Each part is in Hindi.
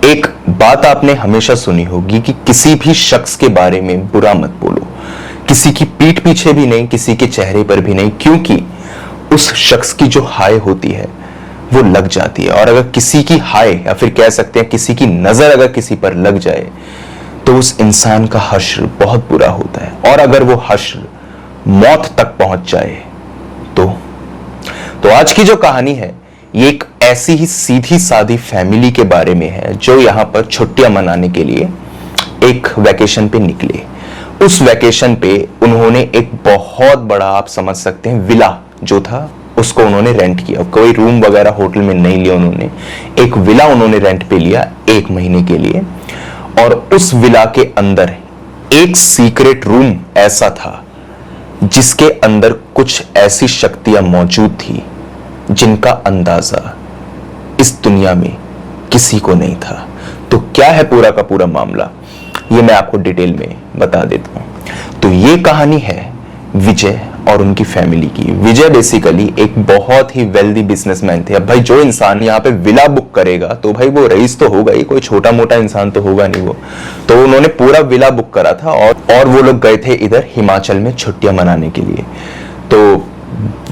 एक बात आपने हमेशा सुनी होगी कि किसी भी शख्स के बारे में बुरा मत बोलो, किसी की पीठ पीछे भी नहीं, किसी के चेहरे पर भी नहीं, क्योंकि उस शख्स की जो हाय होती है वो लग जाती है। और अगर किसी की हाय या फिर कह सकते हैं किसी की नजर अगर किसी पर लग जाए तो उस इंसान का हश्र बहुत बुरा होता है। और अगर वो हश्र मौत तक पहुंच जाए तो आज की जो कहानी है ये एक ऐसी ही सीधी सादी फैमिली के बारे में है जो यहां पर छुट्टियां मनाने के लिए एक वैकेशन पे निकले। उस वैकेशन पे उन्होंने एक बहुत बड़ा, आप समझ सकते हैं, विला जो था उसको उन्होंने रेंट किया। कोई रूम वगैरह होटल में नहीं लिया उन्होंने, एक विला उन्होंने रेंट पे लिया 1 महीने के लिए। और उस विला के अंदर एक सीक्रेट रूम ऐसा था जिसके अंदर कुछ ऐसी शक्तियां मौजूद थी जिनका अंदाजा इस दुनिया में किसी को नहीं था। तो क्या है पूरा का पूरा मामला, ये मैं आपको डिटेल में बता देता हूं। तो ये कहानी है विजय और उनकी फैमिली की। विजय बेसिकली एक बहुत ही वेल्दी बिजनेसमैन थे। अब भाई जो इंसान यहाँ पे विला बुक करेगा तो भाई वो रईस तो होगा ही, कोई छोटा मोटा इंसान तो होगा नहीं वो। तो उन्होंने पूरा विला बुक करा था और वो लोग गए थे इधर हिमाचल में छुट्टियां मनाने के लिए। तो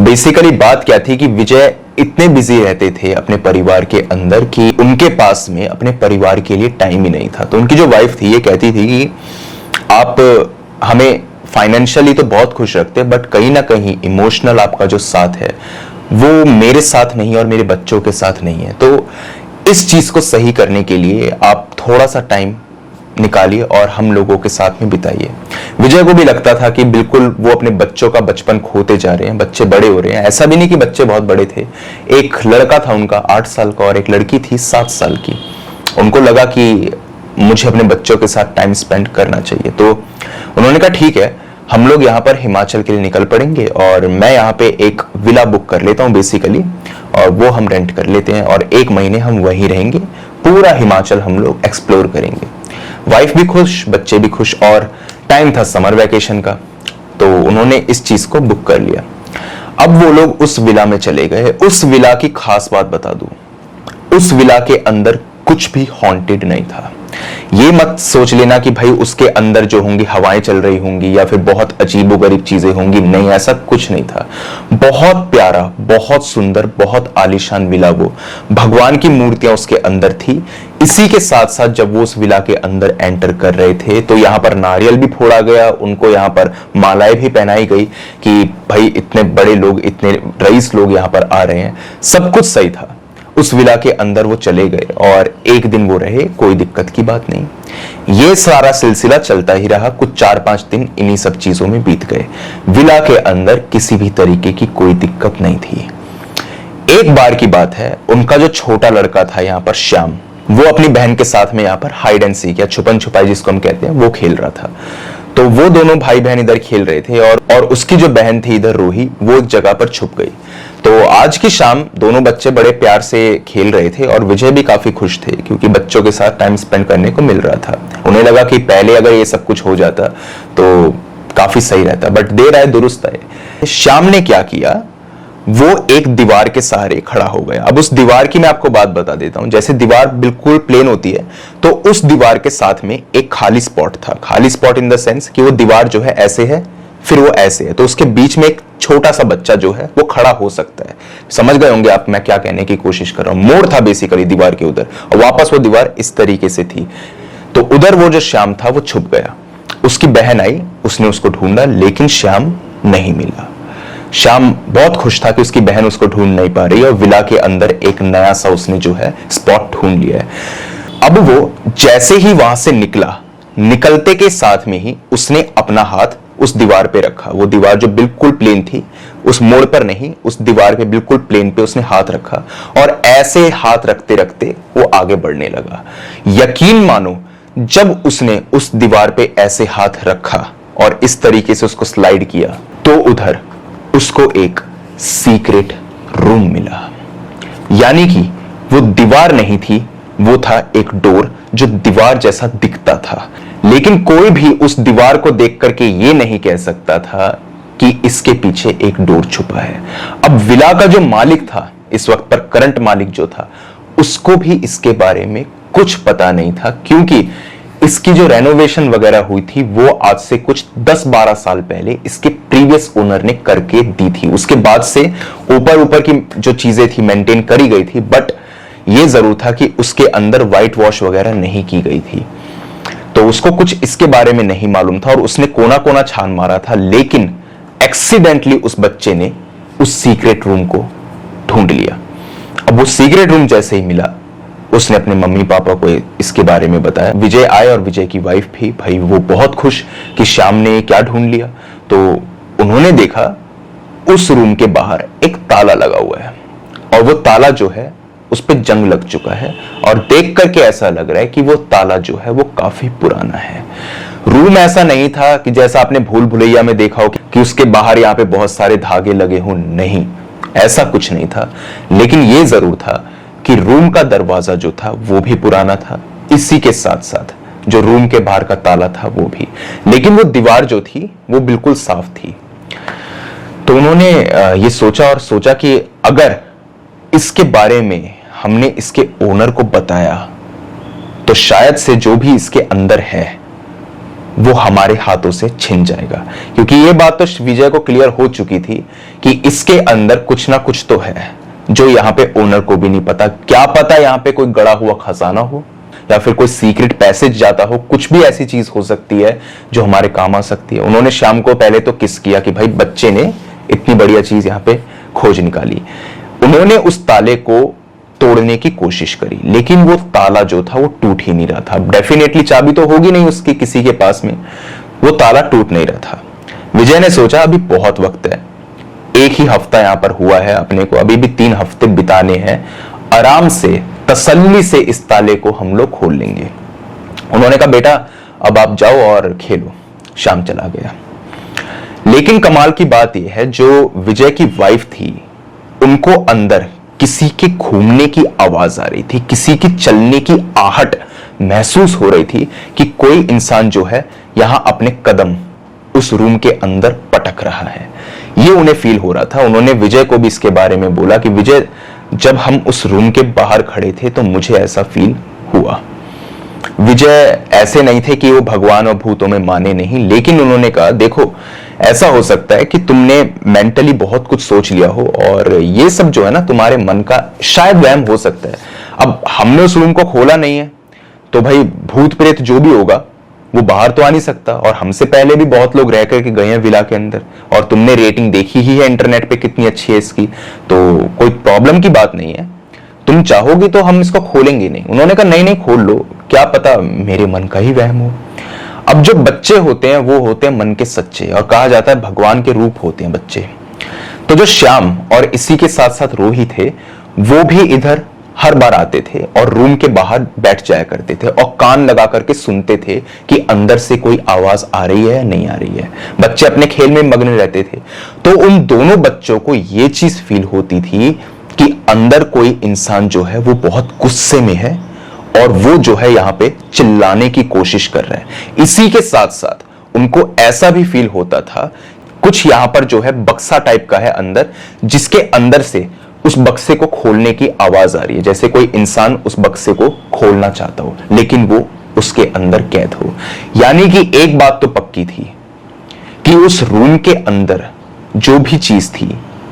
बेसिकली बात क्या थी कि विजय इतने बिजी रहते थे अपने परिवार के अंदर कि उनके पास में अपने परिवार के लिए टाइम ही नहीं था। तो उनकी जो वाइफ थी ये कहती थी कि आप हमें फाइनेंशियली तो बहुत खुश रखते हैं बट कहीं ना कहीं इमोशनल आपका जो साथ है वो मेरे साथ नहीं और मेरे बच्चों के साथ नहीं है। तो इस चीज को सही करने के लिए आप थोड़ा सा टाइम निकालिए और हम लोगों के साथ में बिताइए। विजय को भी लगता था कि बिल्कुल वो अपने बच्चों का बचपन खोते जा रहे हैं, बच्चे बड़े हो रहे हैं। ऐसा भी नहीं कि बच्चे बहुत बड़े थे, एक लड़का था उनका 8 साल का और एक लड़की थी 7 साल की। उनको लगा कि मुझे अपने बच्चों के साथ टाइम स्पेंड करना चाहिए। तो उन्होंने कहा ठीक है, हम लोग यहाँ पर हिमाचल के लिए निकल पड़ेंगे और मैं यहाँ पे एक विला बुक कर लेता हूँ बेसिकली, और वो हम रेंट कर लेते हैं और 1 महीने हम वहीं रहेंगे, पूरा हिमाचल हम लोग एक्सप्लोर करेंगे। वाइफ भी खुश, बच्चे भी खुश, और टाइम था समर वैकेशन का, तो उन्होंने इस चीज को बुक कर लिया। अब वो लोग उस विला में चले गए। उस विला की खास बात बता दूं, उस विला के अंदर कुछ भी हॉन्टेड नहीं था। ये मत सोच लेना कि भाई उसके अंदर जो होंगी हवाएं चल रही होंगी या फिर बहुत अजीबोगरीब चीजें होंगी, नहीं, ऐसा कुछ नहीं था। बहुत प्यारा, बहुत सुंदर, बहुत आलीशान विला वो, भगवान की मूर्तियां उसके अंदर थी। इसी के साथ साथ जब वो उस विला के अंदर एंटर कर रहे थे तो यहाँ पर नारियल भी फोड़ा गया, उनको यहाँ पर मालाएं भी पहनाई गई कि भाई इतने बड़े लोग, इतने रईस लोग यहाँ पर आ रहे हैं। सब कुछ सही था। उस विला के अंदर वो चले गए और 1 दिन वो रहे, कोई दिक्कत की बात नहीं। ये सारा सिलसिला चलता ही रहा। कुछ 4-5 दिन इन्हीं सब चीजों में बीत गए। विला के अंदर किसी भी तरीके की कोई दिक्कत नहीं थी। एक बार की बात है, उनका जो छोटा लड़का था यहाँ पर श्याम, वो अपनी बहन के साथ में यहाँ पर हाइड एंड सीक या छुपन छुपाई जिसको हम कहते हैं वो खेल रहा था। तो वो दोनों भाई बहन इधर खेल रहे थे और उसकी जो बहन थी इधर रूही, वो एक जगह पर छुप गई। तो आज की शाम दोनों बच्चे बड़े प्यार से खेल रहे थे और विजय भी काफी खुश थे क्योंकि बच्चों के साथ टाइम स्पेंड करने को मिल रहा था। उन्हें लगा कि पहले अगर ये सब कुछ हो जाता तो काफी सही रहता, बट देर आए दुरुस्त आए। श्याम ने क्या किया, वो एक दीवार के सहारे खड़ा हो गया। अब उस दीवार की मैं आपको बात बता देता हूं। जैसे दीवार बिल्कुल प्लेन होती है तो उस दीवार के साथ में एक खाली स्पॉट था। खाली स्पॉट इन द सेंस कि वो दीवार जो है ऐसे है, फिर वो ऐसे है, तो उसके बीच में एक छोटा सा बच्चा जो है वो खड़ा हो सकता है। समझ गए होंगे आप मैं क्या कहने की कोशिश कर रहा हूं। मोड़ था बेसिकली दीवार के उधर और वापस वो दीवार इस तरीके से थी। तो उधर वो जो श्याम था वो छुप गया। उसकी बहन आई, उसने उसको ढूंढा लेकिन श्याम नहीं मिला। श्याम बहुत खुश था कि उसकी बहन उसको ढूंढ नहीं पा रही और विला के अंदर एक नया सा उसने जो है स्पॉट ढूंढ लिया है। अब वो जैसे ही वहां से निकला, निकलते के साथ में ही उसने अपना हाथ उस दीवार पे रखा। वो दीवार जो बिल्कुल प्लेन थी, उस मोड़ पर नहीं, उस दीवार पे बिल्कुल प्लेन पे उसने हाथ रखा और ऐसे हाथ रखते रखते वो आगे बढ़ने लगा। यकीन मानो, जब उसने उस दीवार पे ऐसे हाथ रखा और इस तरीके से उसको स्लाइड किया तो उधर उसको एक सीक्रेट रूम मिला। यानी कि वो दीवार नहीं थी, वो था एक डोर जो दीवार जैसा दिखता था। लेकिन कोई भी उस दीवार को देख करके ये नहीं कह सकता था कि इसके पीछे एक डोर छुपा है। अब विला का जो मालिक था इस वक्त पर, करंट मालिक जो था, उसको भी इसके बारे में कुछ पता नहीं था, क्योंकि इसकी जो रेनोवेशन वगैरह हुई थी वो आज से कुछ 10-12 साल पहले इसके प्रीवियस ओनर ने करके दी थी। उसके बाद से ऊपर ऊपर की जो चीजें थी मेंटेन करी गई थी, बट ये जरूर था कि उसके अंदर व्हाइट वॉश वगैरह नहीं की गई थी। तो उसको कुछ इसके बारे में नहीं मालूम था और उसने कोना कोना छान मारा था, लेकिन एक्सीडेंटली उस बच्चे ने उस सीक्रेट रूम को ढूंढ लिया। अब वो सीक्रेट रूम जैसे ही मिला, उसने अपने मम्मी पापा को इसके बारे में बताया। विजय आए और विजय की वाइफ भी, भाई वो बहुत खुश कि श्याम ने क्या ढूंढ लिया। तो उन्होंने देखा उस रूम के बाहर एक ताला लगा हुआ है और वो ताला जो है उस पर जंग लग चुका है और देख करके ऐसा लग रहा है कि वो ताला जो है वो काफी पुराना है। रूम ऐसा नहीं था कि जैसा आपने भूल भुलैया में देखा हो कि उसके बाहर यहाँ पे बहुत सारे धागे लगे हों, नहीं, ऐसा कुछ नहीं था। लेकिन ये जरूर था कि रूम का दरवाजा जो था वो भी पुराना था, इसी के साथ साथ जो रूम के बाहर का ताला था वो भी, लेकिन वो दीवार जो थी वो बिल्कुल साफ थी। तो उन्होंने ये सोचा कि अगर इसके बारे में हमने इसके ओनर को बताया तो शायद से जो भी इसके अंदर है वो हमारे हाथों से छिन जाएगा, क्योंकि ये बात तो विजय को क्लियर हो चुकी थी कि इसके अंदर कुछ ना कुछ तो है जो यहाँ पे ओनर को भी नहीं पता। क्या पता यहाँ पे कोई गड़ा हुआ खजाना हो या फिर कोई सीक्रेट पैसेज जाता हो, कुछ भी ऐसी चीज हो सकती है जो हमारे काम आ सकती है। उन्होंने शाम को पहले तो किस किया कि भाई बच्चे ने इतनी बढ़िया चीज यहाँ पे खोज निकाली। उन्होंने उस ताले को तोड़ने की कोशिश करी, लेकिन वो ताला जो था वो टूट ही नहीं रहा था। डेफिनेटली चाबी तो होगी नहीं उसकी किसी के पास में, वो ताला टूट नहीं रहा था। विजय ने सोचा अभी बहुत वक्त है, एक ही हफ्ता यहां पर हुआ है अपने को, अभी भी 3 हफ्ते बिताने हैं, आराम से तसल्ली से इस ताले को हम लोग खोल लेंगे। उन्होंने कहा बेटा अब आप जाओ और खेलो। शाम चला गया। लेकिन कमाल की बात यह है, जो विजय की वाइफ थी उनको अंदर किसी के घूमने की आवाज आ रही थी, किसी की चलने की आहट महसूस हो रही थी कि कोई इंसान जो है यहां अपने कदम उस रूम के अंदर पटक रहा है। ये उन्हें फील हो रहा था। उन्होंने विजय को भी इसके बारे में बोला कि विजय जब हम उस रूम के बाहर खड़े थे तो मुझे ऐसा फील हुआ। विजय ऐसे नहीं थे कि वो भगवान और भूतों में माने नहीं, लेकिन उन्होंने कहा देखो ऐसा हो सकता है कि तुमने मेंटली बहुत कुछ सोच लिया हो और ये सब जो है ना तुम्हारे मन का शायद वहम हो सकता है। अब हमने उस रूम को खोला नहीं है तो भाई भूत प्रेत जो भी होगा वो बाहर तो आ नहीं सकता, और हमसे पहले भी बहुत लोग रह करके गए हैं विला के अंदर और तुमने रेटिंग देखी ही है इंटरनेट पे कितनी अच्छी है इसकी, तो कोई प्रॉब्लम की बात नहीं है, तुम चाहोगी तो हम इसको खोलेंगे नहीं। उन्होंने कहा नहीं नहीं खोल लो, क्या पता मेरे मन का ही वहम हो। अब जो बच्चे होते हैं वो होते हैं मन के सच्चे, और कहा जाता है भगवान के रूप होते हैं बच्चे। तो जो श्याम और इसी के साथ साथ रोही थे वो भी इधर हर बार आते थे और रूम के बाहर बैठ जाया करते थे और कान लगा करके सुनते थे कि अंदर से कोई आवाज आ रही है या नहीं आ रही है। बच्चे अपने खेल में मग्न रहते थे। तो उन दोनों बच्चों को यह चीज फील होती थी कि अंदर कोई इंसान जो है वो बहुत गुस्से में है और वो जो है यहां पे चिल्लाने की कोशिश कर रहा है। इसी के साथ साथ उनको ऐसा भी फील होता था कुछ यहां पर जो है बक्सा टाइप का है अंदर, जिसके अंदर से उस बक्से को खोलने की आवाज आ रही है, जैसे कोई इंसान उस बक्से को खोलना चाहता हो लेकिन वो उसके अंदर कैद हो। यानी कि एक बात तो पक्की थी कि उस रूम के अंदर जो भी चीज थी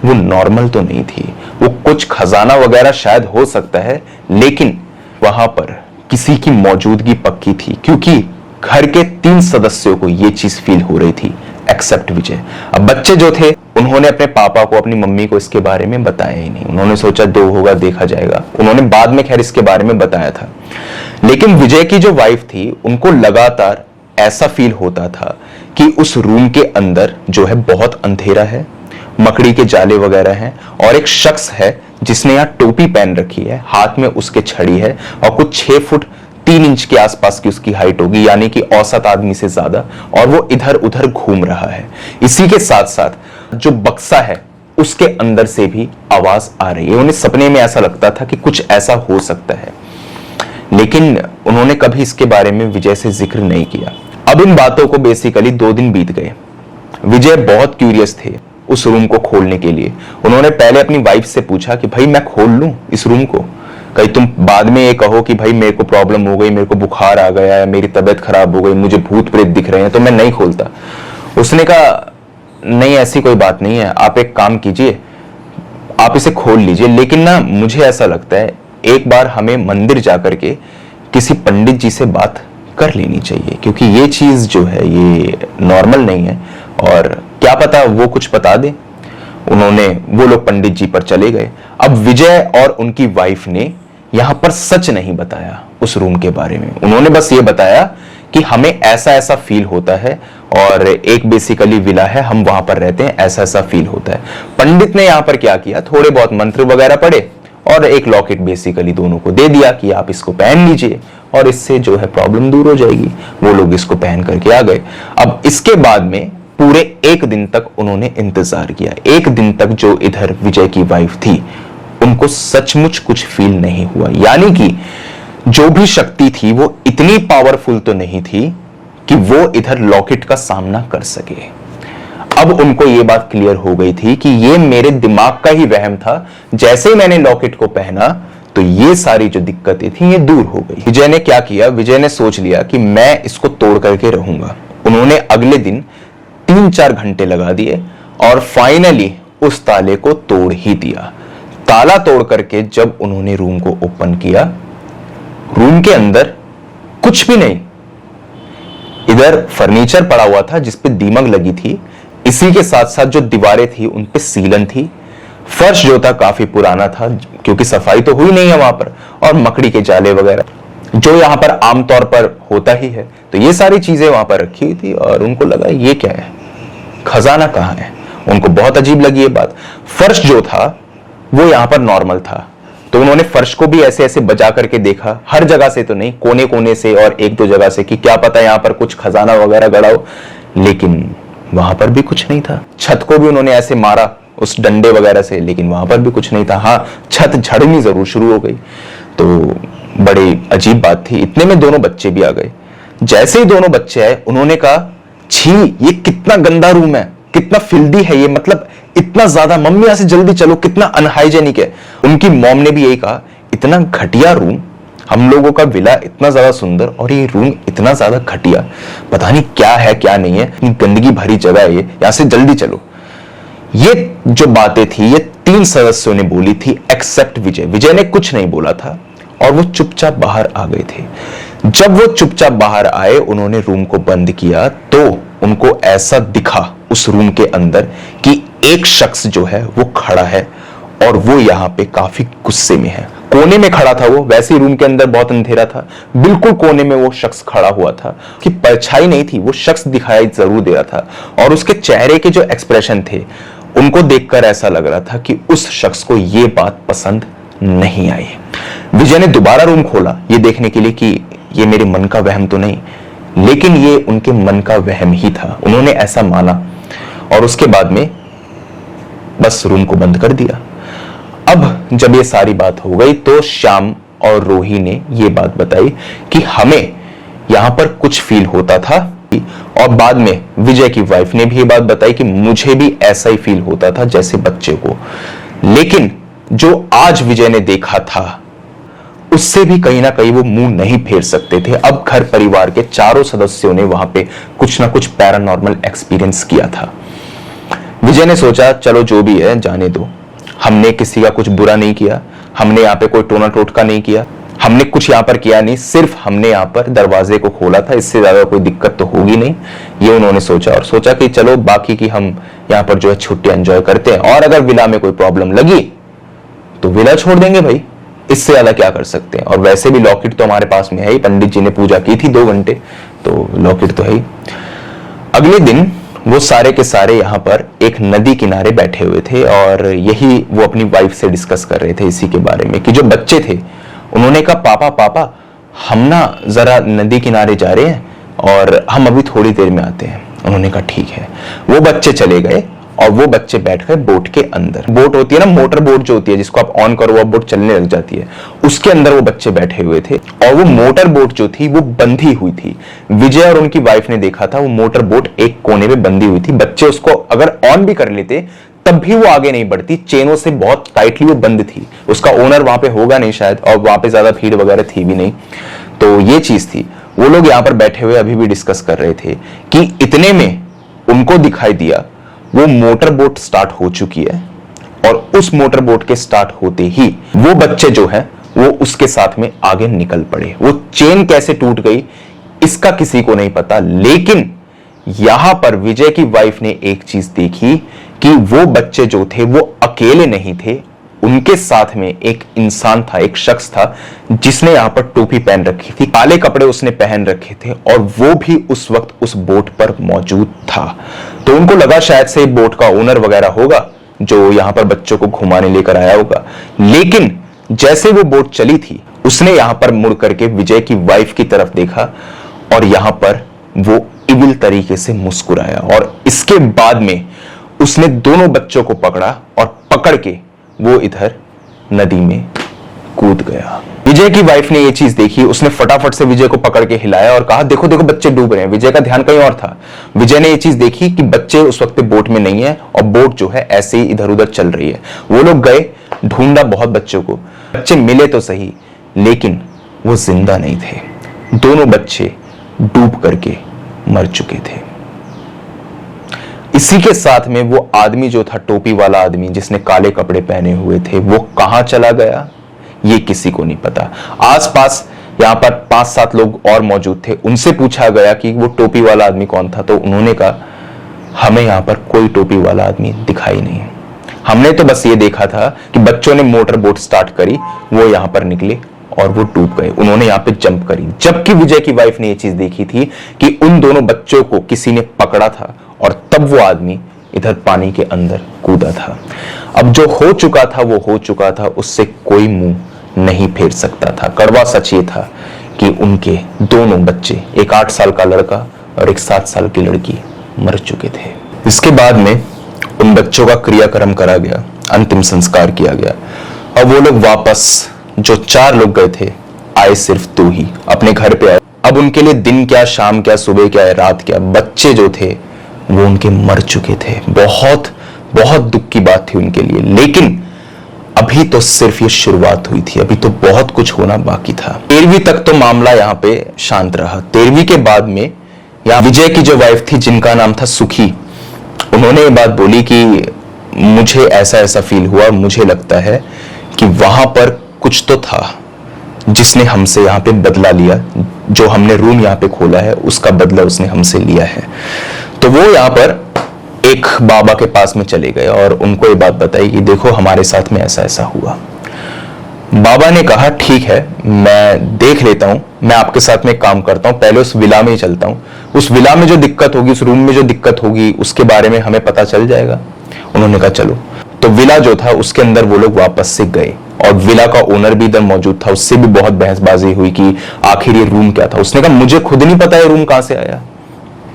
वो नॉर्मल तो नहीं थी। वो कुछ खजाना वगैरह शायद हो सकता है, लेकिन वहां पर किसी की मौजूदगी पक्की थी, क्योंकि घर के 3 सदस्यों को यह चीज फील हो रही थी एक्सेप्ट विजय। अब बच्चे जो थे उन्होंने अपने पापा को अपनी मम्मी को इसके बारे में बताया ही नहीं। उन्होंने सोचा 2 होगा देखा जाएगा। उन्होंने बाद में खैर इसके बारे में बताया था, लेकिन विजय की जो वाइफ थी उनको लगातार ऐसा फील होता था कि उस रूम के अंदर जो है बहुत अंधेरा है, मकड़ी के जाले वगैरह हैं और एक शख्स है जिसने यहाँ टोपी पहन रखी है, हाथ में उसके छड़ी है और कुछ 6 फुट 3 इंच के आसपास की उसकी हाइट होगी, यानी कि औसत आदमी से ज्यादा, और वो इधर उधर घूम रहा है। इसी के साथ साथ जो बक्सा है उसके अंदर से भी आवाज आ रही है। उन्हें सपने में ऐसा लगता था कि कुछ ऐसा हो सकता है, लेकिन उन्होंने कभी इसके बारे में विजय से जिक्र नहीं किया। अब इन बातों को बेसिकली 2 दिन बीत गए। विजय बहुत क्यूरियस थे उस रूम को खोलने के लिए। उन्होंने पहले अपनी वाइफ से पूछा कि भाई मैं खोल लूं इस रूम को, कहीं तुम बाद में ये कहो कि भाई मेरे को प्रॉब्लम हो गई, मेरे को बुखार आ गया है, मेरी तबीयत खराब हो गई, मुझे भूत प्रेत दिख रहे हैं, तो मैं नहीं खोलता। उसने कहा नहीं ऐसी कोई बात नहीं है, आप एक काम कीजिए, आप इसे खोल लीजिए, लेकिन ना मुझे ऐसा लगता है एक बार हमें मंदिर जाकर के किसी पंडित जी से बात कर लेनी चाहिए, क्योंकि ये चीज जो है ये नॉर्मल नहीं है और क्या पता वो कुछ बता दे। वो लोग पंडित जी पर चले गए। अब विजय और उनकी वाइफ ने यहां पर सच नहीं बताया उस रूम के बारे में। उन्होंने बस ये बताया कि हमें ऐसा ऐसा फील होता है और एक बेसिकली विला है, हम वहां पर रहते हैं, ऐसा ऐसा फील होता है। पंडित ने यहां पर क्या किया, थोड़े बहुत मंत्र वगैरह पढ़े और एक लॉकेट बेसिकली दोनों को दे दिया कि आप इसको पहन लीजिए और इससे जो है प्रॉब्लम दूर हो जाएगी। वो लोग इसको पहन करके आ गए। अब इसके बाद में पूरे एक दिन तक उन्होंने इंतजार किया। एक दिन तक जो इधर विजय की वाइफ थी उनको सचमुच कुछ फील नहीं हुआ, यानी कि जो भी शक्ति थी वो इतनी पावरफुल तो नहीं थी कि वो इधर लॉकेट का सामना कर सके। अब उनको ये बात क्लियर हो गई थी कि ये मेरे दिमाग का ही वहम था, जैसे ही मैंने लॉकेट को पहना तो ये सारी जो दिक्कतें थी ये दूर हो गई। विजय ने क्या किया, विजय ने सोच लिया कि मैं इसको तोड़ करके रहूंगा। उन्होंने अगले दिन 3-4 घंटे लगा दिए और फाइनली उस ताले को तोड़ ही दिया। ताला तोड़ करके जब उन्होंने रूम को ओपन किया, रूम के अंदर कुछ भी नहीं। इधर फर्नीचर पड़ा हुआ था जिसपे दीमक लगी थी, इसी के साथ साथ जो दीवारें थी उन पे सीलन थी। फर्श जो था काफी पुराना था क्योंकि सफाई तो हुई नहीं है वहां पर, और मकड़ी के जाले वगैरह जो यहां पर आमतौर पर होता ही है। तो ये सारी चीजें वहां पर रखी हुई थी और उनको लगा ये क्या है, खजाना कहां है। उनको बहुत अजीब लगी ये बात। फर्श जो था वो यहां पर नॉर्मल था, तो उन्होंने फर्श को भी ऐसे ऐसे बजा करके देखा, हर जगह से तो नहीं, कोने कोने से और एक दो जगह से, कि क्या पता यहां पर कुछ खजाना वगैरह गड़ा हो, लेकिन वहां पर भी कुछ नहीं था। छत को भी उन्होंने ऐसे मारा उस डंडे वगैरह से, लेकिन वहां पर भी कुछ नहीं था। हाँ, छत झड़नी जरूर शुरू हो गई। तो बड़ी अजीब बात थी। इतने में दोनों बच्चे भी आ गए। जैसे ही दोनों बच्चे आए उन्होंने कहा छी, ये कितना गंदा रूम है, कितना फिल्दी है ये, मतलब इतना ज्यादा, मम्मी यहां से जल्दी चलो, कितना अनहाइजेनिक है। उनकी मॉम ने भी यही कहा, इतना घटिया रूम, हम लोगों का विला इतना ज्यादा सुंदर और ये रूम इतना ज्यादा घटिया, पता नहीं क्या है क्या नहीं है, इतनी गंदगी भरी जगह है ये, यहां से जल्दी चलो। ये जो बातें थी ये 3 सदस्यों ने बोली थी एक्सेप्ट विजय। विजय ने कुछ नहीं बोला था और वो चुपचाप बाहर आ गए थे। जब वो चुपचाप बाहर आए, उन्होंने रूम को बंद किया तो उनको ऐसा दिखा उस रूम के अंदर कि एक शख्स जो है वो खड़ा है और वो यहां पे काफी गुस्से में है। कोने में खड़ा था वो, वैसे ही रूम के अंदर बहुत अंधेरा था, बिल्कुल कोने में वो शख्स खड़ा हुआ था कि परछाई नहीं थी, वो शख्स दिखाई जरूर दे रहा था और उसके चेहरे के जो एक्सप्रेशन थे उनको देखकर ऐसा लग रहा था कि उस शख्स को ये बात पसंद नहीं आई। विजय ने दोबारा रूम खोला ये देखने के लिए कि ये मेरे मन का वहम तो नहीं, लेकिन ये उनके मन का वहम ही था। उन्होंने ऐसा माना और उसके बाद में बस रूम को बंद कर दिया। अब जब ये सारी बात हो गई तो श्याम और रोही ने ये बात बताई कि हमें यहां पर कुछ फील होता था, और बाद में विजय की वाइफ ने भी ये बात बताई कि मुझे भी ऐसा ही फील होता था जैसे बच्चे को, लेकिन जो आज विजय ने देखा था उससे भी कहीं ना कहीं वो मुंह नहीं फेर सकते थे। अब घर परिवार के चारों सदस्यों ने वहां पे कुछ ना कुछ पैरानॉर्मल एक्सपीरियंस किया था। विजय ने सोचा चलो जो भी है जाने दो, हमने किसी का कुछ बुरा नहीं किया, हमने यहाँ पे कोई टोना टोटका नहीं किया, हमने कुछ यहाँ पर किया नहीं, सिर्फ हमने यहाँ पर दरवाजे को खोला था, इससे ज्यादा कोई दिक्कत तो होगी नहीं, ये उन्होंने सोचा। और सोचा कि चलो बाकी की हम यहाँ पर जो है छुट्टी एंजॉय करते हैं, और अगर विला में कोई प्रॉब्लम लगी तो विला छोड़ देंगे भाई, इससे ज्यादा क्या कर सकते हैं। और वैसे भी लॉकेट तो हमारे पास में है ही, पंडित जी ने पूजा की थी 2 घंटे, तो लॉकेट तो है ही। अगले दिन वो सारे के सारे यहाँ पर एक नदी किनारे बैठे हुए थे और यही वो अपनी वाइफ से डिस्कस कर रहे थे इसी के बारे में कि जो बच्चे थे उन्होंने कहा पापा पापा हम ना जरा नदी किनारे जा रहे हैं और हम अभी थोड़ी देर में आते हैं। उन्होंने कहा ठीक है। वो बच्चे चले गए और वो बच्चे बैठ गए बोट के अंदर। बोट होती है ना, मोटर बोट जो होती है जिसको आप ऑन करो वो बोट चलने लग जाती है, उसके अंदर वो बच्चे बैठे हुए थे और वो मोटर बोट जो थी वो बंधी हुई थी। विजय और उनकी वाइफ ने देखा था वो मोटर बोट एक कोने में बंधी हुई थी। बच्चे उसको अगर ऑन भी कर लेते तब भी वो आगे नहीं बढ़ती, चेनों से बहुत टाइटली वो बंद थी। उसका ओनर वहां पे होगा नहीं शायद, और वहां पे ज्यादा भीड़ वगैरह थी भी नहीं। तो ये चीज थी। वो लोग यहां पर बैठे हुए अभी भी डिस्कस कर रहे थे कि इतने में उनको दिखाई दिया वो मोटर बोट स्टार्ट हो चुकी है, और उस मोटर बोट के स्टार्ट होते ही वो बच्चे जो है वो उसके साथ में आगे निकल पड़े। वो चेन कैसे टूट गई इसका किसी को नहीं पता, लेकिन यहां पर विजय की वाइफ ने एक चीज देखी कि वो बच्चे जो थे वो अकेले नहीं थे, उनके साथ में एक इंसान था, एक शख्स था जिसने यहां पर टोपी पहन रखी थी, काले कपड़े उसने पहन रखे थे, और वो भी उस वक्त उस बोट पर मौजूद था। तो उनको लगा शायद से बोट का ओनर वगैरह होगा जो यहां पर बच्चों को घुमाने लेकर आया होगा। लेकिन जैसे वो बोट चली थी, उसने यहां पर मुड़ करके विजय की वाइफ की तरफ देखा, और यहां पर वो इविल तरीके से मुस्कुराया, और इसके बाद में उसने दोनों बच्चों को पकड़ा, और पकड़ के वो इधर नदी में कूद गया। विजय की वाइफ ने ये चीज देखी, उसने फटाफट से विजय को पकड़ के हिलाया और कहा देखो देखो बच्चे डूब रहे हैं। विजय का ध्यान कहीं और था। विजय ने ये चीज देखी कि बच्चे उस वक्त बोट में नहीं है, और बोट जो है ऐसे ही इधर उधर चल रही है। वो लोग गए, ढूंढा बहुत बच्चों को, बच्चे मिले तो सही, लेकिन वो जिंदा नहीं थे। दोनों बच्चे डूब करके मर चुके थे। इसी के साथ में वो आदमी जो था, टोपी वाला आदमी जिसने काले कपड़े पहने हुए थे, वो कहां चला गया ये किसी को नहीं पता। आसपास यहां पर 5-7 लोग और मौजूद थे, उनसे पूछा गया कि वो टोपी वाला आदमी कौन था, तो उन्होंने कहा हमें यहां पर कोई टोपी वाला आदमी दिखाई नहीं। हमने तो बस ये देखा था कि बच्चों ने मोटर बोट स्टार्ट करी, वो यहां पर निकले और वो डूब गए, उन्होंने यहां पे जंप करी। जबकि विजय की वाइफ ने ये चीज देखी थी कि उन दोनों बच्चों को किसी ने पकड़ा था, और तब वो आदमी इधर पानी के अंदर कूदा था। अब जो हो चुका था वो हो चुका था, उससे कोई मुंह नहीं फेर सकता था। कड़वा सच ये था कि उनके दोनों बच्चे, एक 8 साल का लड़का और एक 7 साल की लड़की, मर चुके थे। इसके बाद में उन बच्चों का क्रियाक्रम करा गया, अंतिम संस्कार किया गया, और वो लोग वापस, जो 4 लोग गए थे, आए सिर्फ 2 ही, अपने घर पे आए। अब उनके लिए दिन क्या, शाम क्या, सुबह क्या, रात क्या, बच्चे जो थे वो उनके मर चुके थे। बहुत बहुत दुख की बात थी उनके लिए। लेकिन अभी तो सिर्फ ये शुरुआत हुई थी, अभी तो बहुत कुछ होना बाकी था। 13वीं तक तो मामला यहाँ पे शांत रहा। 13वीं के बाद में यहाँ विजय की जो वाइफ थी, जिनका नाम था सुखी, उन्होंने ये बात बोली कि मुझे ऐसा ऐसा फील हुआ, मुझे लगता है कि वहां पर कुछ तो था जिसने हमसे यहाँ पे बदला लिया, जो हमने रूम यहाँ पे खोला है उसका बदला उसने हमसे लिया है। तो वो यहाँ पर एक बाबा के पास में चले गए और उनको ये बात बताई कि देखो हमारे साथ में ऐसा ऐसा हुआ। बाबा ने कहा ठीक है, मैं देख लेता हूं, मैं आपके साथ में काम करता हूं, पहले उस विला में ही चलता हूं, उस विला में जो दिक्कत होगी, उस रूम में जो दिक्कत होगी, उसके बारे में हमें पता चल जाएगा। उन्होंने कहा चलो। तो विला जो था उसके अंदर वो लोग वापस से गए, और विला का ओनर भी इधर मौजूद था, उससे भी बहुत बहसबाजी हुई कि आखिर ये रूम क्या था। उसने कहा मुझे खुद नहीं पता ये रूम कहां से आया,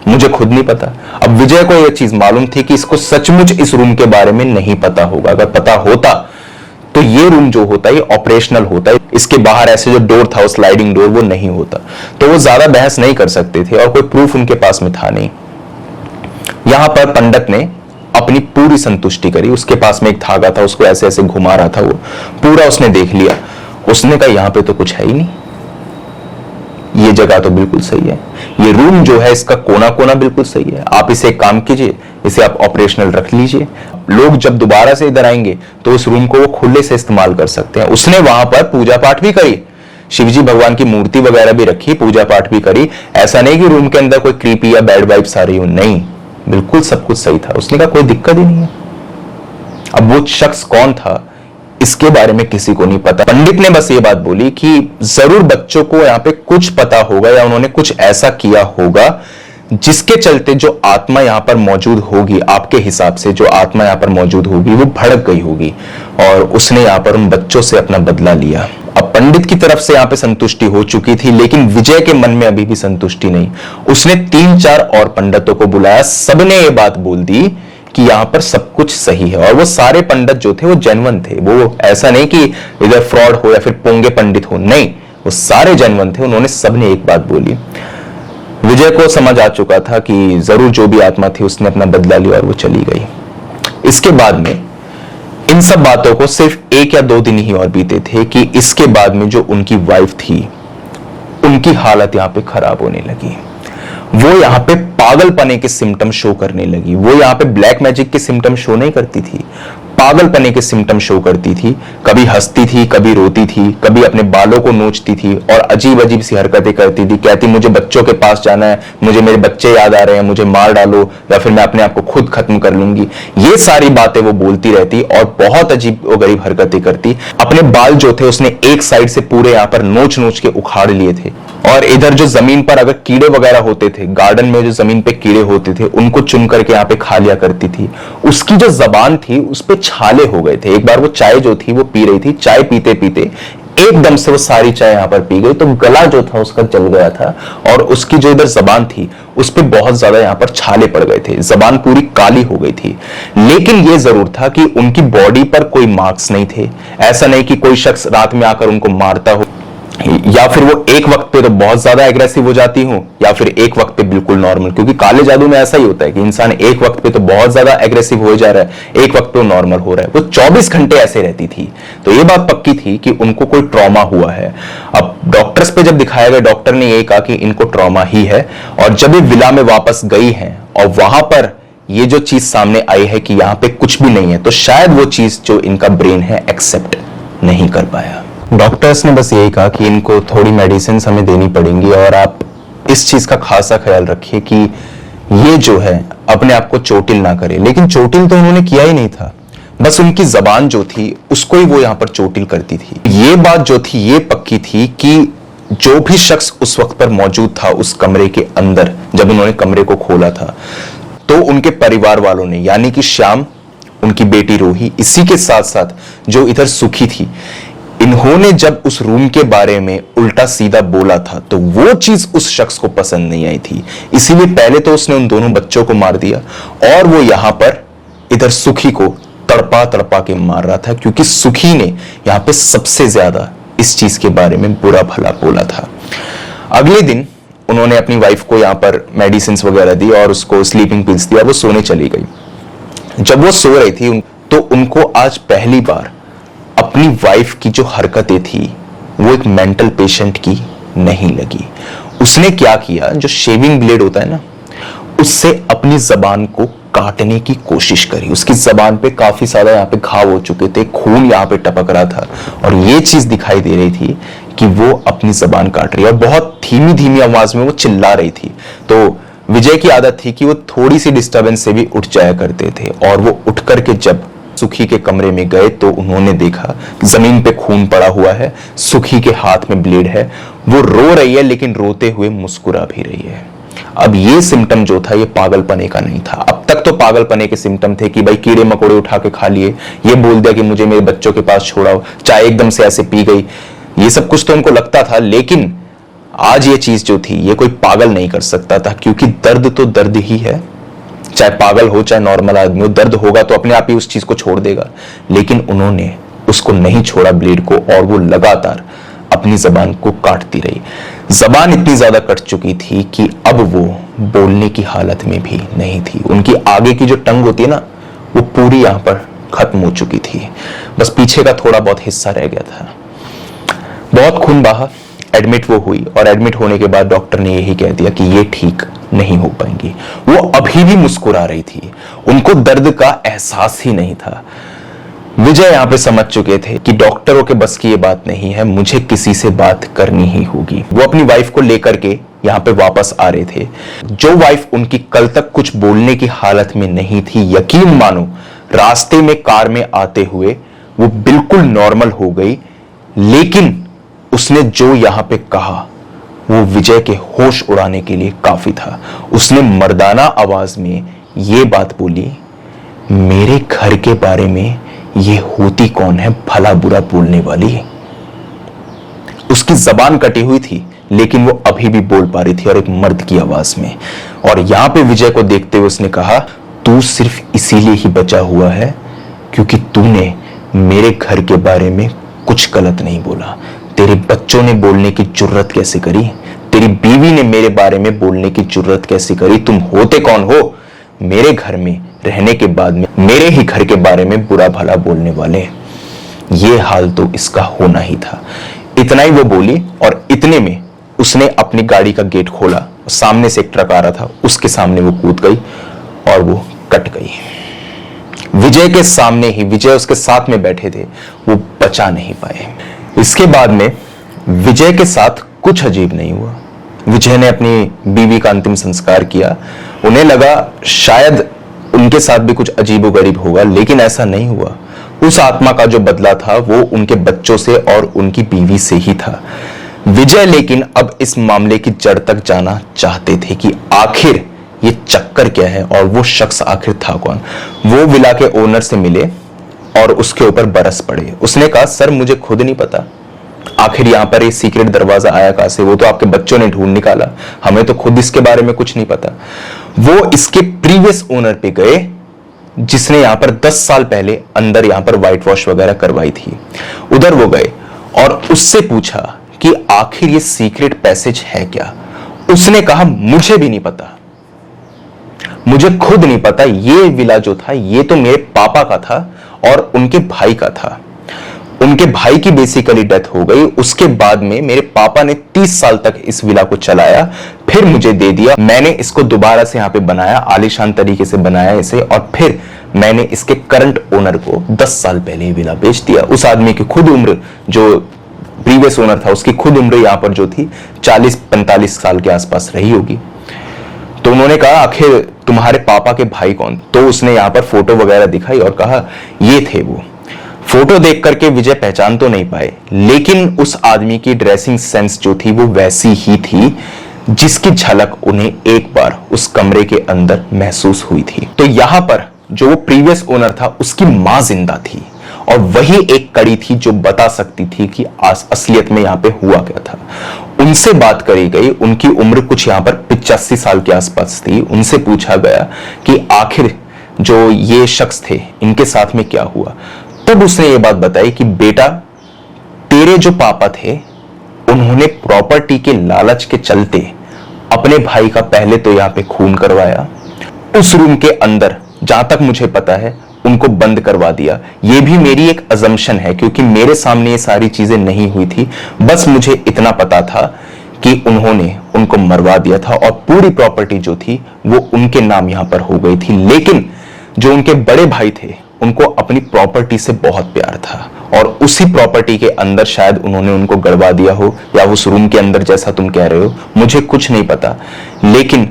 मुझे खुद नहीं पता। अब विजय को यह चीज मालूम थी कि इसको सचमुच इस रूम के बारे में नहीं पता होगा। अगर पता होता तो ये रूम जो होता है ऑपरेशनल होता है, इसके बाहर ऐसे जो डोर था, वो स्लाइडिंग डोर, वो नहीं होता। तो वो ज्यादा बहस नहीं कर सकते थे, और कोई प्रूफ उनके पास में था नहीं। यहां पर पंडित ने अपनी पूरी संतुष्टि करी। उसके पास में एक धागा था, उसको ऐसे ऐसे घुमा रहा था, वो पूरा उसने देख लिया। उसने कहा यहां पे तो कुछ है ही नहीं, ये जगह तो बिल्कुल सही है, ये रूम जो है इसका कोना कोना बिल्कुल सही है, आप इसे एक काम कीजिए, इसे आप ऑपरेशनल रख लीजिए, लोग जब दोबारा से इधर आएंगे तो इस रूम को वो खुले से इस्तेमाल कर सकते हैं। उसने वहां पर पूजा पाठ भी करी, शिवजी भगवान की मूर्ति वगैरह भी रखी, पूजा पाठ भी करी। ऐसा नहीं कि रूम के अंदर कोई क्रीपी या बैड वाइब्स आ रही हो, नहीं, बिल्कुल सब कुछ सही था। उसने कहा कोई दिक्कत ही नहीं है। अब वो शख्स कौन था इसके बारे में किसी को नहीं पता। पंडित ने बस ये बात बोली कि जरूर बच्चों को यहाँ पे कुछ पता होगा, या उन्होंने कुछ ऐसा किया होगा जिसके चलते जो आत्मा यहाँ पर मौजूद होगी, आपके हिसाब से जो आत्मा यहाँ पर मौजूद होगी वो भड़क गई होगी, और उसने यहाँ पर उन बच्चों से अपना बदला लिया। अब पंडित की तरफ से यहाँ पे संतुष्टि हो चुकी थी, लेकिन विजय के मन में अभी भी संतुष्टि नहीं। उसने 3-4 और पंडितों को बुलाया, सबने ये बात बोल दी कि यहां पर सब कुछ सही है, और वो सारे पंडित जो थे वो जेन्युइन थे। वो ऐसा नहीं कि इधर फ्रॉड हो या फिर पोंगे पंडित हो, नहीं, वो सारे जेन्युइन थे। उन्होंने सबने एक बात बोली। विजय को समझ आ चुका था कि जरूर जो भी आत्मा थी उसने अपना बदला लिया और वो चली गई। इसके बाद में इन सब बातों को सिर्फ 1 या 2 दिन ही और बीते थे कि इसके बाद में जो उनकी वाइफ थी उनकी हालत यहां पे खराब होने लगी। वो यहां पे पागलपने के सिम्टम शो करने लगी। वो यहां पे ब्लैक मैजिक के सिम्टम शो नहीं करती थी, पागलपने के सिम्टम शो करती थी। कभी हंसती थी, कभी रोती थी, कभी अपने बालों को नोचती थी और अजीब अजीब सी हरकतें करती थी। कहती मुझे बच्चों के पास जाना है, मुझे मेरे बच्चे याद आ रहे हैं, मुझे मार डालो या फिर मैं अपने आप को खुद खत्म कर लूंगी। ये सारी बातें वो बोलती रहती और बहुत अजीब और गरीब हरकतें करती। अपने बाल जो थे उसने एक साइड से पूरे यहां पर नोच नोच के उखाड़ लिए थे और इधर जो जमीन पर अगर कीड़े वगैरह होते थे, गार्डन में जो जमीन पे कीड़े होते थे, उनको चुन करके यहाँ पे खा लिया करती थी। उसकी जो जबान थी उस पे छाले हो गए थे। एक बार वो चाय जो थी वो पी रही थी, चाय पीते पीते एकदम से वो सारी चाय यहां पर पी गई तो गला जो था उसका जल गया था और उसकी जो इधर जबान थी उस पे बहुत ज्यादा यहां पर छाले पड़ गए थे। जबान पूरी काली हो गई थी। लेकिन यह जरूर था कि उनकी बॉडी पर कोई मार्क्स नहीं थे। ऐसा नहीं कि कोई शख्स रात में आकर उनको मारता हो या फिर वो एक वक्त पे तो बहुत ज्यादा एग्रेसिव हो जाती हूं या फिर एक वक्त पे बिल्कुल नॉर्मल, क्योंकि काले जादू में ऐसा ही होता है कि इंसान एक वक्त पे तो बहुत ज्यादा एग्रेसिव हो जा रहा है, एक वक्त पे वो नॉर्मल हो रहा है। वो 24 घंटे ऐसे रहती थी। तो ये बात पक्की थी कि उनको कोई ट्रॉमा हुआ है। अब डॉक्टर्स पे जब दिखाया गया, डॉक्टर ने यही कहा कि इनको ट्रॉमा ही है। और जब ये विला में वापस गई है और वहां पर ये जो चीज सामने आई है कि यहां पे कुछ भी नहीं है, तो शायद वो चीज जो इनका ब्रेन है एक्सेप्ट नहीं कर पाया। डॉक्टर्स ने बस यही कहा कि इनको थोड़ी मेडिसिन हमें देनी पड़ेंगी और आप इस चीज का खासा ख्याल रखिए कि ये जो है अपने आप को चोटिल ना करे। लेकिन चोटिल तो उन्होंने किया ही नहीं था, बस उनकी जबान जो थी उसको ही वो यहां पर चोटिल करती थी। ये बात जो थी ये पक्की थी कि जो भी शख्स उस वक्त पर मौजूद था उस कमरे के अंदर, जब उन्होंने कमरे को खोला था, तो उनके परिवार वालों ने, यानी कि श्याम, उनकी बेटी रूही, इसी के साथ साथ जो इधर सुखी थी, इन्होंने जब उस रूम के बारे में उल्टा सीधा बोला था तो वो चीज उस शख्स को पसंद नहीं आई थी। इसीलिए पहले तो उसने उन दोनों बच्चों को मार दिया और वो यहां पर इधर सुखी को तड़पा तड़पा के मार रहा था, क्योंकि सुखी ने यहां पे सबसे ज्यादा इस चीज के बारे में बुरा भला बोला था। अगले दिन उन्होंने अपनी वाइफ को यहां पर मेडिसिन वगैरह दी और उसको स्लीपिंग पिल्स दिया, वो सोने चली गई। जब वो सो रही थी तो उनको आज पहली बार अपनी वाइफ की जो हरकतें थी वो एक मेंटल पेशेंट की नहीं लगी। उसने क्या किया, जो शेविंग ब्लेड होता है ना, उससे अपनी जबान को काटने की कोशिश करी। उसकी जबान पे काफी ज्यादा यहाँ पे घाव हो चुके थे, खून यहाँ पे टपक रहा था और ये चीज दिखाई दे रही थी कि वो अपनी जबान काट रही है और बहुत धीमी धीमी आवाज में वो चिल्ला रही थी। तो विजय की आदत थी कि वो थोड़ी सी डिस्टर्बेंस से भी उठ जाया करते थे और वो उठ करके जब सुखी के कमरे में गए तो उन्होंने देखा जमीन पे खून पड़ा हुआ है, सुखी के हाथ में ब्लेड है, वो रो रही है लेकिन रोते हुए मुस्कुरा भी रही है। अब ये सिम्टम जो था ये पागलपने का नहीं था। अब तक तो पागलपने के सिम्टम थे कि भाई कीड़े मकोड़े उठा के खा लिए, ये बोल दिया कि मुझे मेरे बच्चों के पास छोड़ाओ, चाय एकदम से ऐसे पी गई, ये सब कुछ तो उनको लगता था। लेकिन आज ये चीज जो थी ये कोई पागल नहीं कर सकता था, क्योंकि दर्द तो दर्द ही है, चाहे पागल हो चाहे नॉर्मल आदमी हो, दर्द होगा तो अपने आप ही उस चीज को छोड़ देगा। लेकिन उन्होंने उसको नहीं छोड़ा ब्लेड को और वो लगातार अपनी जबान को काटती रही। जबान इतनी ज्यादा कट चुकी थी कि अब वो बोलने की हालत में भी नहीं थी। उनकी आगे की जो टंग होती है ना, वो पूरी यहां पर खत्म हो चुकी थी, बस पीछे का थोड़ा बहुत हिस्सा रह गया था। बहुत खून बहा, एडमिट वो हुई और एडमिट होने के बाद डॉक्टर ने यही कह दिया कि ये ठीक नहीं हो पाएंगी। वो अभी भी मुस्कुरा रही थी, उनको दर्द का एहसास ही नहीं था। विजय यहां पे समझ चुके थे कि डॉक्टरों के बस की ये बात नहीं है, मुझे किसी से बात करनी ही होगी। वो अपनी वाइफ को लेकर के यहां पे वापस आ रहे थे। जो वाइफ उनकी कल तक कुछ बोलने की हालत में नहीं थी, यकीन मानो रास्ते में कार में आते हुए वो बिल्कुल नॉर्मल हो गई। लेकिन उसने जो यहां पे कहा वो विजय के होश उड़ाने के लिए काफी था। उसने मर्दाना आवाज में ये बात बोली, मेरे घर के बारे में ये होती कौन है भला बुरा बोलने वाली। उसकी जबान कटी हुई थी लेकिन वो अभी भी बोल पा रही थी और एक मर्द की आवाज में। और यहां पे विजय को देखते हुए उसने कहा, तू सिर्फ इसीलिए ही बचा हुआ है क्योंकि तूने मेरे घर के बारे में कुछ गलत नहीं बोला। तेरे बच्चों ने बोलने की जुर्रत कैसे करी, तेरी बीवी ने मेरे बारे में बोलने की जुर्रत कैसे करी, तुम होते कौन हो मेरे घर में रहने के बाद में मेरे ही घर के बारे में बुरा भला बोलने वाले, ये हाल तो इसका होना ही था। इतना ही वो बोली और इतने में उसने अपनी गाड़ी का गेट खोला, सामने से एक ट्रक आ रहा था, उसके सामने वो कूद गई और वो कट गई। विजय के सामने ही, विजय उसके साथ में बैठे थे, वो बचा नहीं पाए। इसके बाद में विजय के साथ कुछ अजीब नहीं हुआ। विजय ने अपनी बीवी का अंतिम संस्कार किया। उन्हें लगा शायद उनके साथ भी कुछ अजीबोगरीब होगा, लेकिन ऐसा नहीं हुआ। उस आत्मा का जो बदला था वो उनके बच्चों से और उनकी बीवी से ही था। विजय लेकिन अब इस मामले की जड़ तक जाना चाहते थे कि आखिर ये चक्कर क्या है और वो शख्स आखिर था कौन। वो विला के ओनर से मिले और उसके ऊपर बरस पड़े। उसने कहा, सर मुझे खुद नहीं पता आखिर यहाँ पर ये सीक्रेट दरवाजा आया कहां से, वो तो आपके बच्चों ने ढूंढ निकाला, हमें तो खुद इसके बारे में कुछ नहीं पता। वो इसके प्रीवियस ओनर पे गए जिसने यहाँ पर 10 साल पहले अंदर यहाँ पर व्हाइट वॉश वगैरह करवाई थी। उधर वो गए और उससे पूछा कि आखिर ये सीक्रेट पैसेज है क्या। उसने कहा, मुझे भी नहीं पता, मुझे खुद नहीं पता। ये विला जो था ये तो मेरे पापा का था और उनके भाई का था। उनके भाई की बेसिकली डेथ हो गई। उसके बाद में मेरे पापा ने 30 साल तक इस विला को चलाया, फिर मुझे दे दिया। मैंने इसको दोबारा से यहाँ पे बनाया, आलीशान तरीके से बनाया इसे, और फिर मैंने इसके करंट ओनर को 10 साल पहले ये विला बेच दिया। उस आदमी की खुद उम्र, जो प्रीवियस ओनर था, उसकी खुद उम्र यहाँ पर जो थी 40-45 साल के आसपास रही होगी। तो उन्होंने कहा, आखिर तुम्हारे पापा के भाई कौन? तो उसने यहाँ पर फोटो वगैरह दिखाई और कहा ये थे वो। फोटो देख करके विजय पहचान तो नहीं पाए, लेकिन उस आदमी की ड्रेसिंग सेंस जो थी वो वैसी ही थी जिसकी झलक उन्हें एक बार उस कमरे के अंदर महसूस हुई थी। तो यहां पर जो वो प्रीवियस ओनर था उसकी मां जिंदा थी और वही एक कड़ी थी जो बता सकती थी कि असलियत में यहां पे हुआ क्या था। उनसे बात करी गई, उनकी उम्र कुछ यहां पर 85 साल के आसपास थी। उनसे पूछा गया कि आखिर जो ये शख्स थे इनके साथ में क्या हुआ। तब उसने ये बात बताई कि बेटा, तेरे जो पापा थे उन्होंने प्रॉपर्टी के लालच के चलते अपने भाई का पहले तो यहां पे खून करवाया, उस रूम के अंदर जहां तक मुझे पता है उनको बंद करवा दिया। ये भी मेरी एक अजम्पशन है क्योंकि मेरे सामने ये सारी चीजें नहीं हुई थी। बस मुझे इतना पता था कि उन्होंने उनको मरवा दिया था और पूरी प्रॉपर्टी जो थी वो उनके नाम यहां पर हो गई थी। लेकिन जो उनके बड़े भाई थे उनको अपनी प्रॉपर्टी से बहुत प्यार था और उसी प्रॉपर्टी के अंदर शायद उन्होंने उनको गड़वा दिया हो या उस रूम के अंदर, जैसा तुम कह रहे हो, मुझे कुछ नहीं पता। लेकिन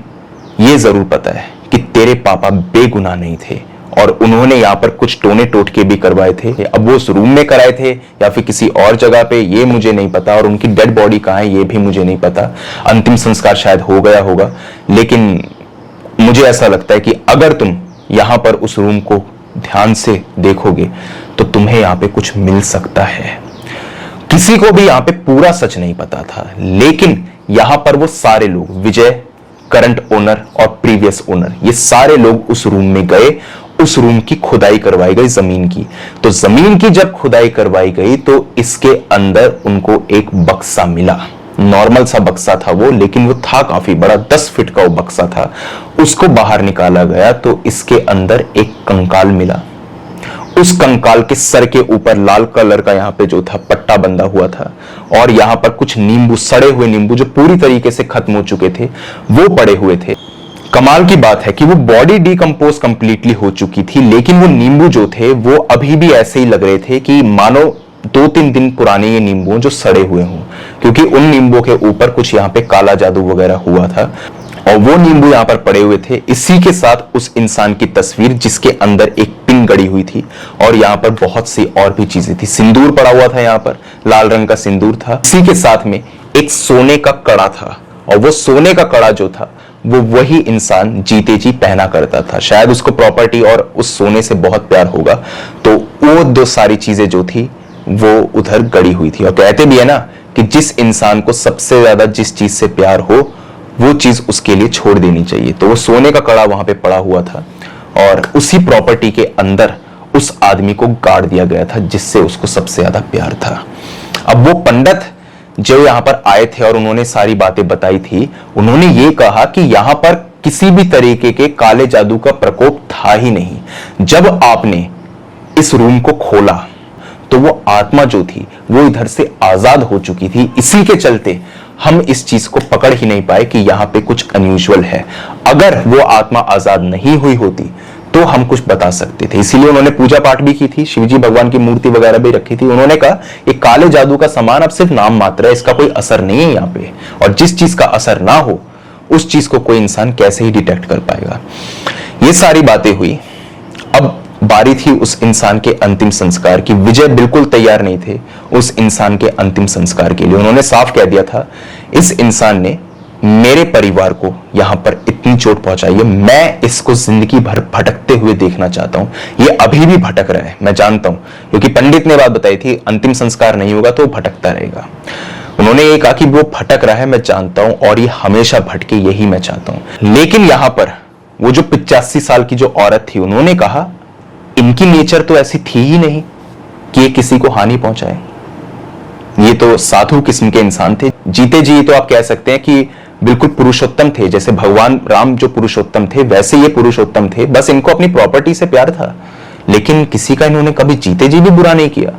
ये जरूर पता है कि तेरे पापा बेगुनाह नहीं थे और उन्होंने यहाँ पर कुछ टोने टोटके भी करवाए थे। अब वो उस रूम में कराए थे या फिर किसी और जगह पे, ये मुझे नहीं पता। और उनकी डेड बॉडी कहाँ है ये भी मुझे नहीं पता। अंतिम संस्कार शायद हो गया होगा, लेकिन मुझे ऐसा लगता है कि अगर तुम यहाँ पर उस रूम को ध्यान से देखोगे तो तुम्हें यहाँ पे कुछ मिल सकता है। किसी को भी यहाँ पे पूरा सच नहीं पता था, लेकिन यहाँ पर वो सारे लोग, विजय, करंट ओनर और प्रीवियस ओनर, ये सारे लोग उस रूम में गए। उस रूम की खुदाई करवाई गई जमीन की। तो जमीन की जब खुदाई करवाई गई तो इसके अंदर उनको एक बक्सा मिला। नॉर्मल सा बक्सा था वो, लेकिन वो था काफी बड़ा, 10 फीट का वो बक्सा था। उसको बाहर निकाला गया तो इसके अंदर एक कंकाल मिला। उस कंकाल के सर के ऊपर लाल कलर का यहाँ पे जो था पट्टा बंधा हुआ था और यहाँ पर कुछ नींबू, सड़े हुए नींबू जो पूरी तरीके से खत्म हो चुके थे, वो पड़े हुए थे। कमाल की बात है कि वो बॉडी डिकम्पोज कंप्लीटली हो चुकी थी, लेकिन वो नींबू जो थे वो अभी भी ऐसे ही लग रहे थे कि मानो 2-3 दिन पुराने ये नींबू जो सड़े हुए हों, क्योंकि उन नींबू के ऊपर कुछ यहाँ पे काला जादू वगैरह हुआ था और वो नींबू यहाँ पर पड़े हुए थे। इसी के साथ उस इंसान की तस्वीर जिसके अंदर एक पिन गड़ी हुई थी और यहाँ पर बहुत सी और भी चीजें थी। सिंदूर पड़ा हुआ था, यहाँ पर लाल रंग का सिंदूर था। इसी के साथ में एक सोने का कड़ा था और वो सोने का कड़ा जो था वो वही इंसान जीते जी पहना करता था। शायद उसको प्रॉपर्टी और उस सोने से बहुत प्यार होगा, तो वो दो सारी चीजें जो थी वो उधर गड़ी हुई थी। और कहते भी है ना कि जिस इंसान को सबसे ज्यादा जिस चीज से प्यार हो वो चीज उसके लिए छोड़ देनी चाहिए। तो वो सोने का कड़ा वहां पे पड़ा हुआ था और उसी प्रॉपर्टी के अंदर उस आदमी को गाड़ दिया गया था जिससे उसको सबसे ज्यादा प्यार था। अब वो पंडित जो यहाँ पर आए थे और उन्होंने सारी बातें बताई थी, उन्होंने ये कहा कि यहाँ पर किसी भी तरीके के काले जादू का प्रकोप था ही नहीं। जब आपने इस रूम को खोला तो वो आत्मा जो थी वो इधर से आजाद हो चुकी थी। इसी के चलते हम इस चीज को पकड़ ही नहीं पाए कि यहां पे कुछ अनयूजुअल है। अगर वो आत्मा आजाद नहीं हुई होती तो हम कुछ बता सकते थे। इसीलिए उन्होंने पूजा पाठ भी की थी, शिवजी भगवान की मूर्ति वगैरह भी रखी थी। उन्होंने कहा ये काले जादू का सामान अब सिर्फ नाम मात्र है, इसका कोई असर नहीं है यहाँ पे, और जिस चीज का असर ना हो उस चीज को कोई इंसान कैसे ही डिटेक्ट कर पाएगा। ये सारी बातें हुई। अब बारी थी उस इंसान के अंतिम संस्कार की। विजय बिल्कुल तैयार नहीं थे उस इंसान के अंतिम संस्कार के लिए। उन्होंने साफ कह दिया था, इस इंसान ने मेरे परिवार को यहां पर इतनी चोट पहुंचाई है, मैं इसको जिंदगी भर भटकते हुए देखना चाहता हूं। ये अभी भी भटक रहा है, मैं जानता हूं, क्योंकि पंडित ने बात बताई थी अंतिम संस्कार नहीं होगा तो भटकता रहेगा। उन्होंने ये कहा कि वो भटक रहा है, मैं जानता हूं, और ये हमेशा भटके, यही मैं चाहता हूं। लेकिन यहां पर वो जो 85 साल की जो औरत थी, उन्होंने कहा इनकी नेचर तो ऐसी थी ही नहीं कि ये किसी को हानि पहुंचाए। ये तो साधु किस्म के इंसान थे। जीते जी तो आप कह सकते हैं कि बिल्कुल पुरुषोत्तम थे। जैसे भगवान राम जो पुरुषोत्तम थे वैसे ये पुरुषोत्तम थे। बस इनको अपनी प्रॉपर्टी से प्यार था, लेकिन किसी का इन्होंने कभी जीते जी भी बुरा नहीं किया।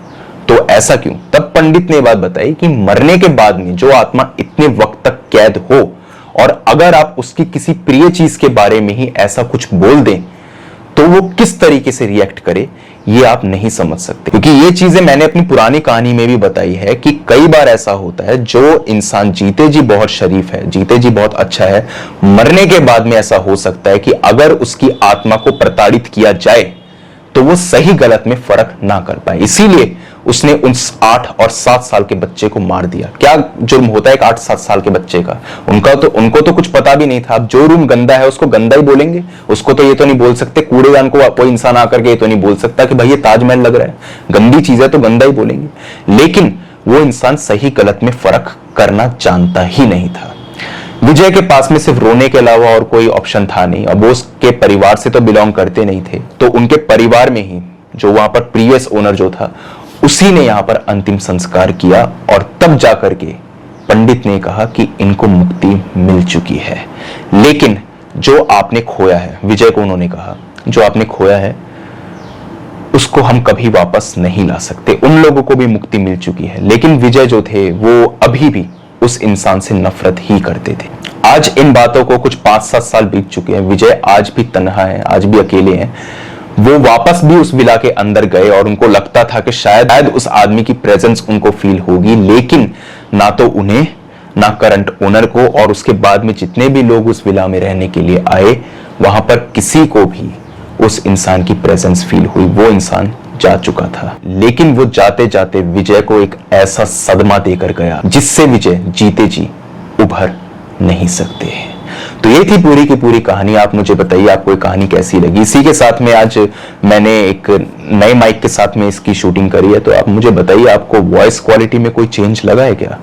तो ऐसा क्यों? तब पंडित ने बात बताई कि मरने के बाद में जो आत्मा इतने वक्त तक कैद हो, और अगर आप उसकी किसी प्रिय चीज के बारे में ही ऐसा कुछ बोल दें तो वो किस तरीके से रिएक्ट करे, ये आप नहीं समझ सकते। क्योंकि ये चीजें मैंने अपनी पुरानी कहानी में भी बताई है कि कई बार ऐसा होता है, जो इंसान जीते जी बहुत शरीफ है, जीते जी बहुत अच्छा है, मरने के बाद में ऐसा हो सकता है कि अगर उसकी आत्मा को प्रताड़ित किया जाए तो वो सही गलत में फर्क ना कर पाए। इसीलिए उसने उस 8 और 7 साल के बच्चे को मार दिया। क्या जुर्म होता है एक 8-7 साल के बच्चे का? उनको तो कुछ पता भी नहीं था। अब जो रूम गंदा है उसको गंदा ही बोलेंगे, उसको तो ये तो नहीं बोल सकते, कूड़ेदान को कोई इंसान आकर के ये तो नहीं बोल सकता कि भाई ये ताजमहल लग रहा है, गंदी चीज है तो गंदा ही बोलेंगे। लेकिन वो इंसान सही गलत में फर्क करना जानता ही नहीं था। विजय के पास में सिर्फ रोने के अलावा और कोई ऑप्शन था नहीं। अब वो उसके परिवार से तो बिलोंग करते नहीं थे, तो उनके परिवार में ही जो वहां पर प्रीवियस ओनर जो था उसी ने यहां पर अंतिम संस्कार किया, और तब जाकर के पंडित ने कहा कि इनको मुक्ति मिल चुकी है। लेकिन जो आपने खोया है, विजय को उन्होंने कहा, जो आपने खोया है उसको हम कभी वापस नहीं ला सकते। उन लोगों को भी मुक्ति मिल चुकी है, लेकिन विजय जो थे वो अभी भी उस इंसान से नफरत ही करते थे। आज इन बातों को कुछ 5-7 साल बीत चुके हैं। विजय आज भी तन्हा है, आज भी अकेले हैं। वो वापस भी उस विला के अंदर गए और उनको लगता था कि शायद उस आदमी की प्रेजेंस उनको फील होगी, लेकिन ना तो उन्हें, ना करंट ओनर को, और उसके बाद में जितने भी लोग उस विला में रहने के लिए आए, वहां पर किसी को भी उस इंसान की प्रेजेंस फील हुई। वो इंसान जा चुका था, लेकिन वो जाते जाते विजय को एक ऐसा सदमा देकर गया जिससे विजय जीते जी उभर नहीं सकते। तो ये थी पूरी की पूरी कहानी। आप मुझे बताइए आपको ये कहानी कैसी लगी। इसी के साथ में आज मैंने एक नए माइक के साथ में इसकी शूटिंग करी है, तो आप मुझे बताइए आपको वॉइस क्वालिटी में कोई चेंज लगा है क्या?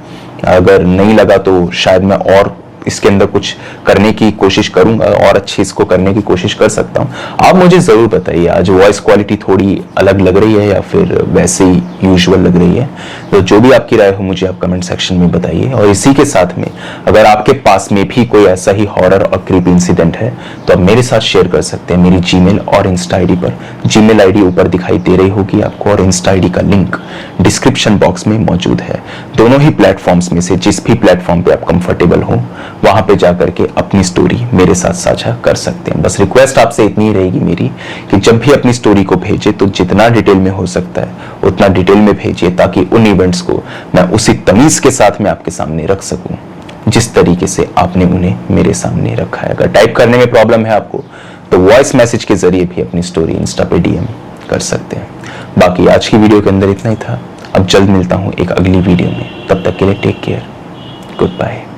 अगर नहीं लगा तो शायद मैं और इसके अंदर कुछ करने की कोशिश करूंगा और अच्छे इसको करने की कोशिश कर सकता हूं। आप मुझे जरूर बताइए आज वॉइस क्वालिटी थोड़ी अलग लग रही है या फिर वैसे ही यूजुअल लग रही है। तो जो भी आपकी राय हो मुझे आप कमेंट सेक्शन में बताइए। और इसी के साथ में अगर आपके पास में भी कोई ऐसा ही हॉरर और क्रीपी इंसिडेंट है तो आप मेरे साथ शेयर कर सकते हैं मेरी जीमेल और इंस्टा आईडी पर। जीमेल आईडी ऊपर दिखाई दे रही होगी आपको, और इंस्टा आईडी का लिंक डिस्क्रिप्शन बॉक्स में मौजूद है। दोनों ही प्लेटफॉर्म्स में से जिस भी प्लेटफॉर्म पे आप कंफर्टेबल हो वहां पे जाकर के अपनी स्टोरी मेरे साथ साझा कर सकते हैं। बस रिक्वेस्ट आपसे इतनी ही रहेगी मेरी कि जब भी अपनी स्टोरी को भेजे तो जितना डिटेल में हो सकता है उतना डिटेल में भेजिए, ताकि उन इवेंट्स को मैं उसी तमीज के साथ में आपके सामने रख सकूं जिस तरीके से आपने उन्हें मेरे सामने रखा है। अगर टाइप करने में प्रॉब्लम है आपको तो वॉइस मैसेज के जरिए भी अपनी स्टोरी इंस्टा पे डीएम कर सकते हैं। बाकी आज की वीडियो के अंदर इतना ही था। अब जल्द मिलता हूं एक अगली वीडियो में, तब तक के लिए टेक केयर, गुड बाय।